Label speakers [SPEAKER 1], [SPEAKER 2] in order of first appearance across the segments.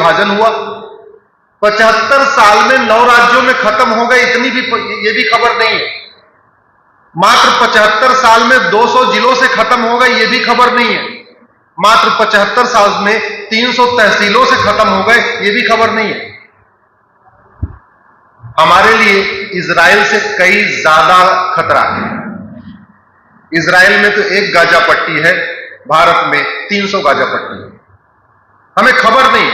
[SPEAKER 1] विभाजन हुआ, 75 साल में 9 राज्यों में खत्म हो गए, इतनी भी ये भी खबर नहीं है। मात्र 75 साल में 200 जिलों से खत्म हो गए, ये भी खबर नहीं है। मात्र 75 साल में 300 तहसीलों से खत्म हो गए, ये भी खबर नहीं है। हमारे लिए इजराइल से कई ज्यादा खतरा है। इजराइल में तो एक गाजा पट्टी है, भारत में 300 गाजा पट्टी है। हमें खबर नहीं।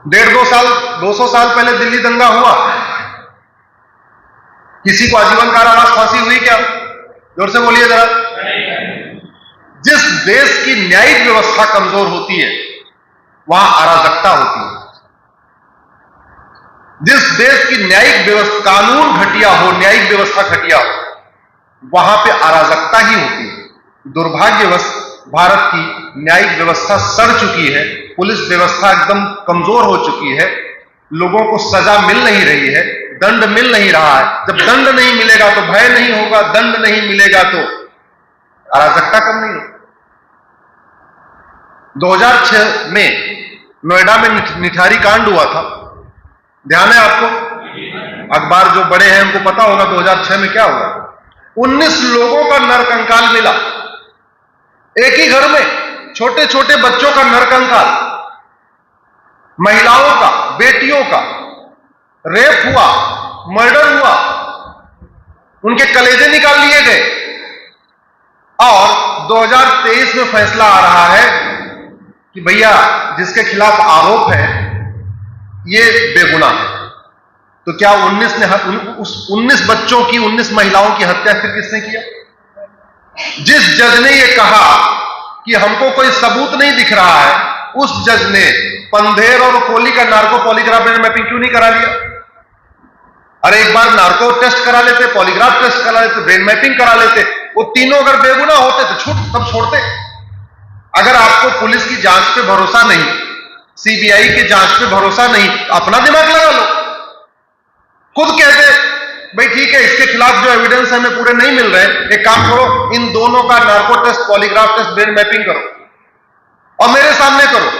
[SPEAKER 1] 200 साल पहले दिल्ली दंगा हुआ, किसी को आजीवन कारावास फांसी हुई क्या? जोर से बोलिए जरा। जिस देश की न्यायिक व्यवस्था कमजोर होती है वहां अराजकता होती है। जिस देश की न्यायिक व्यवस्था, कानून घटिया हो, न्यायिक व्यवस्था घटिया हो, वहां पे अराजकता ही होती है। दुर्भाग्यवश भारत की न्यायिक व्यवस्था सड़ चुकी है, पुलिस व्यवस्था एकदम कमजोर हो चुकी है, लोगों को सजा मिल नहीं रही है, दंड मिल नहीं रहा है। जब दंड नहीं मिलेगा तो भय नहीं होगा, दंड नहीं मिलेगा तो अराजकता कम नहीं होगी। 2006 में नोएडा में निठारी कांड हुआ था, ध्यान है आपको? अखबार जो बड़े हैं उनको पता होगा 2006 में क्या हुआ। 19 लोगों का नरकंकाल मिला, एक ही घर में छोटे छोटे बच्चों का नरकंकाल, महिलाओं का, बेटियों का रेप हुआ, मर्डर हुआ, उनके कलेजे निकाल लिए गए। और 2023 में फैसला आ रहा है कि भैया जिसके खिलाफ आरोप है ये बेगुनाह है। तो क्या 19 बच्चों की, 19 महिलाओं की हत्या फिर किसने किया? जिस जज ने ये कहा कि हमको कोई सबूत नहीं दिख रहा है, उस जज ने पंधेर और कोली का नार्को पॉलीग्राफ मैपिंग क्यों नहीं करा लिया? अरे एक बार नार्को टेस्ट करा लेते, पॉलीग्राफ टेस्ट करा लेते, ब्रेन मैपिंग करा लेते, वो तीनों अगर बेगुनाह होते तो तब छोड़ते। अगर आपको पुलिस की जांच पे भरोसा नहीं, सीबीआई की जांच पे भरोसा नहीं, अपना दिमाग लगा लो। खुद कहते भाई ठीक है, इसके खिलाफ जो एविडेंस हमें पूरे नहीं मिल रहे, एक काम करो, इन दोनों का narco test, polygraph test, brain mapping करो और मेरे सामने करो।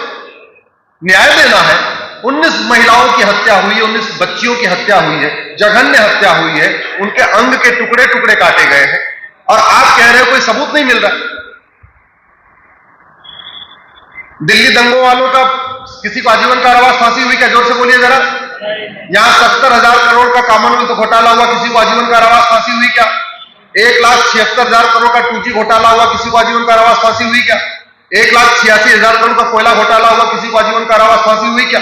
[SPEAKER 1] न्याय देना है। 19 महिलाओं की हत्या हुई है, 19 बच्चियों की हत्या हुई है, जघन्य हत्या हुई है, उनके अंग के टुकड़े टुकड़े काटे गए हैं, और आप कह रहे हो कोई सबूत नहीं मिल रहा। दिल्ली दंगों वालों का किसी को आजीवन कारावास फांसी हुई क्या? जोर से बोलिए जरा। यहां 70,000 करोड़ का कॉमनवेल्थ घोटाला हुआ, किसी को आजीवन कारावास फांसी हुई क्या? 1,76,000 करोड़ का 2G घोटाला हुआ, किसी को आजीवन कारावास फांसी हुई क्या? 1,86,000 करोड़ का कोयला घोटाला हुआ, किसी को आजीवन कारावास फांसी हुई क्या?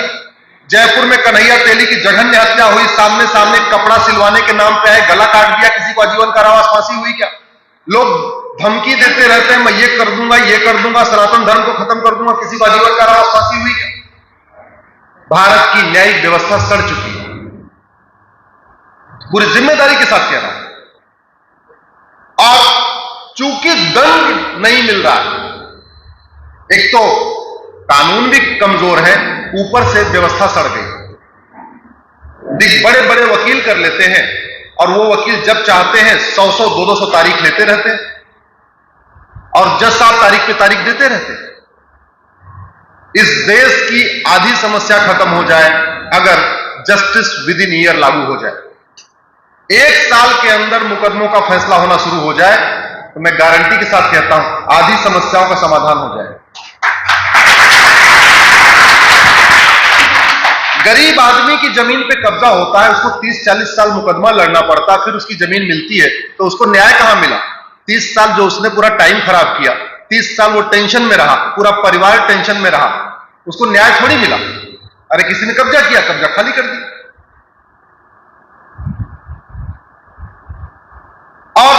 [SPEAKER 1] जयपुर में कन्हैया तेली की जघन्य हत्या हुई, सामने सामने कपड़ा सिलवाने के नाम पे है, गला काट दिया, किसी को आजीवन कारावास फांसी हुई क्या? लोग धमकी देते रहते हैं, मैं ये कर दूंगा, सनातन धर्म को खत्म कर दूंगा, किसी को आजीवन कारावास फांसी हुई क्या? भारत की न्यायिक व्यवस्था सड़ चुकी है, पूरी जिम्मेदारी के साथ कह रहा हूं। और चूंकि दंड नहीं मिल रहा है, एक तो कानून भी कमजोर है, ऊपर से व्यवस्था सड़ गई। बड़े बड़े वकील कर लेते हैं, और वो वकील जब चाहते हैं 100-100, 200 तारीख लेते रहते हैं, और जज साहब तारीख पे तारीख देते रहते हैं। इस देश की आधी समस्या खत्म हो जाए अगर जस्टिस विद इन ईयर लागू हो जाए। 1 साल के अंदर मुकदमों का फैसला होना शुरू हो जाए तो मैं गारंटी के साथ कहता हूं आधी समस्याओं का समाधान हो जाए। गरीब आदमी की जमीन पे कब्जा होता है, उसको 30-40 साल मुकदमा लड़ना पड़ता है, फिर उसकी जमीन मिलती है, तो उसको न्याय कहां मिला? 30 साल जो उसने पूरा टाइम खराब किया, 30 साल वो टेंशन में रहा, पूरा परिवार टेंशन में रहा, उसको न्याय थोड़ी मिला। अरे किसी ने कब्जा किया, कब्जा खाली कर दी। और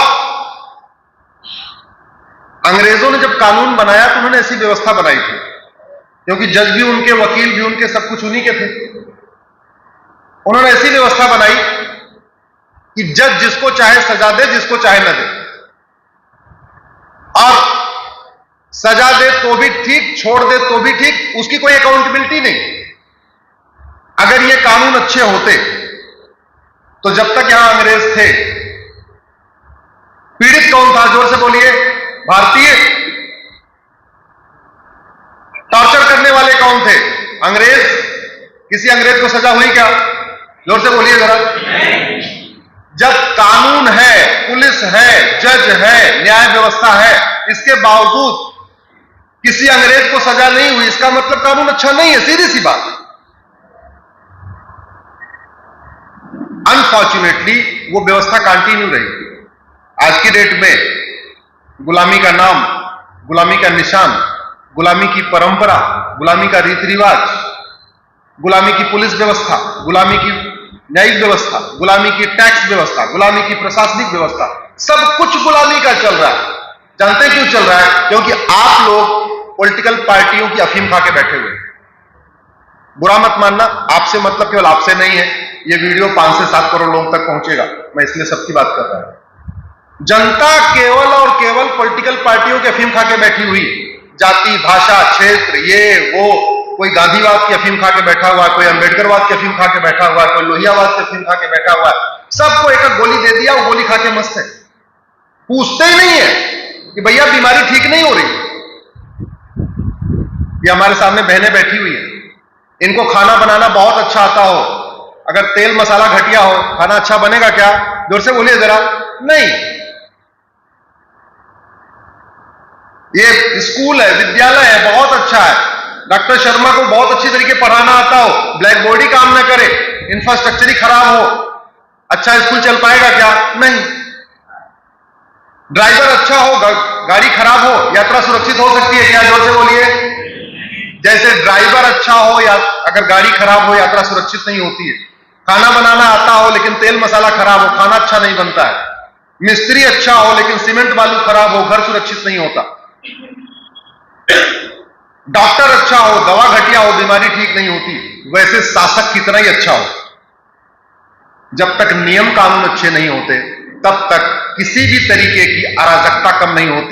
[SPEAKER 1] अंग्रेजों ने जब कानून बनाया तो उन्होंने ऐसी व्यवस्था बनाई थी, क्योंकि जज भी उनके, वकील भी उनके, सब कुछ उन्हीं के थे। उन्होंने ऐसी व्यवस्था बनाई कि जज जिसको चाहे सजा दे, जिसको चाहे न दे, और सजा दे तो भी ठीक, छोड़ दे तो भी ठीक, उसकी कोई अकाउंटेबिलिटी नहीं। अगर ये कानून अच्छे होते तो जब तक यहां अंग्रेज थे, पीड़ित कौन था? जोर से बोलिए। भारतीय। टॉर्चर करने वाले कौन थे? अंग्रेज। किसी अंग्रेज को सजा हुई क्या? जोर से बोलिए जरा। जब कानून है, पुलिस है, जज है, न्याय व्यवस्था है, इसके बावजूद किसी अंग्रेज को सजा नहीं हुई, इसका मतलब कानून अच्छा नहीं है। सीधी सी बात। अनफॉर्चुनेटली वो व्यवस्था कंटिन्यू रही। आज की डेट में गुलामी का नाम, गुलामी का निशान, गुलामी की परंपरा, गुलामी का रीति रिवाज, गुलामी की पुलिस व्यवस्था, गुलामी की न्यायिक व्यवस्था, गुलामी की टैक्स व्यवस्था, गुलामी की प्रशासनिक व्यवस्था, सब कुछ गुलामी का चल रहा है। जानते हैं क्यों चल रहा है? क्योंकि आप लोग पॉलिटिकल पार्टियों की अफीम खा के बैठे हुए। बुरा मत मानना, आपसे मतलब केवल आपसे नहीं है। ये वीडियो 5 से 7 करोड़ लोगों तक पहुंचेगा, मैं इसलिए सबकी बात कर रहा हूं। जनता केवल और केवल पॉलिटिकल पार्टियों की अफीम खा के बैठी हुई। जाति, भाषा, क्षेत्र, ये वो, कोई गांधीवाद की अफीम खा के बैठा हुआ है, कोई अंबेडकरवाद की अफीम खा के बैठा हुआ है, कोई लोहियावाद की अफीम खा के बैठा हुआ है। सबको एक एक गोली दे दिया, वो गोली खा के मस्त है। पूछते ही नहीं है कि भैया बीमारी ठीक नहीं हो रही। ये हमारे सामने बहनें बैठी हुई हैं, इनको खाना बनाना बहुत अच्छा आता हो, अगर तेल मसाला घटिया हो, खाना अच्छा बनेगा क्या? जोर से बोलिए जरा। नहीं। ये स्कूल है, विद्यालय है, बहुत अच्छा है, डॉक्टर शर्मा को बहुत अच्छी तरीके पढ़ाना आता हो, ब्लैक बोर्ड ही काम न करे, इंफ्रास्ट्रक्चर ही खराब हो, अच्छा स्कूल चल पाएगा क्या? नहीं। ड्राइवर अच्छा हो, गाड़ी खराब हो, यात्रा सुरक्षित हो सकती है क्या? जोर से बोलिए। जैसे ड्राइवर अच्छा हो या अगर गाड़ी खराब हो, यात्रा सुरक्षित नहीं होती है। खाना बनाना आता हो लेकिन तेल मसाला खराब हो, खाना अच्छा नहीं बनता है। मिस्त्री अच्छा हो लेकिन सीमेंट बालू खराब हो, घर सुरक्षित नहीं होता। डॉक्टर अच्छा हो, दवा घटिया हो, बीमारी ठीक नहीं होती। वैसे शासक कितना ही अच्छा हो, जब तक नियम कानून अच्छे नहीं होते, तब तक किसी भी तरीके की अराजकता कम नहीं होती।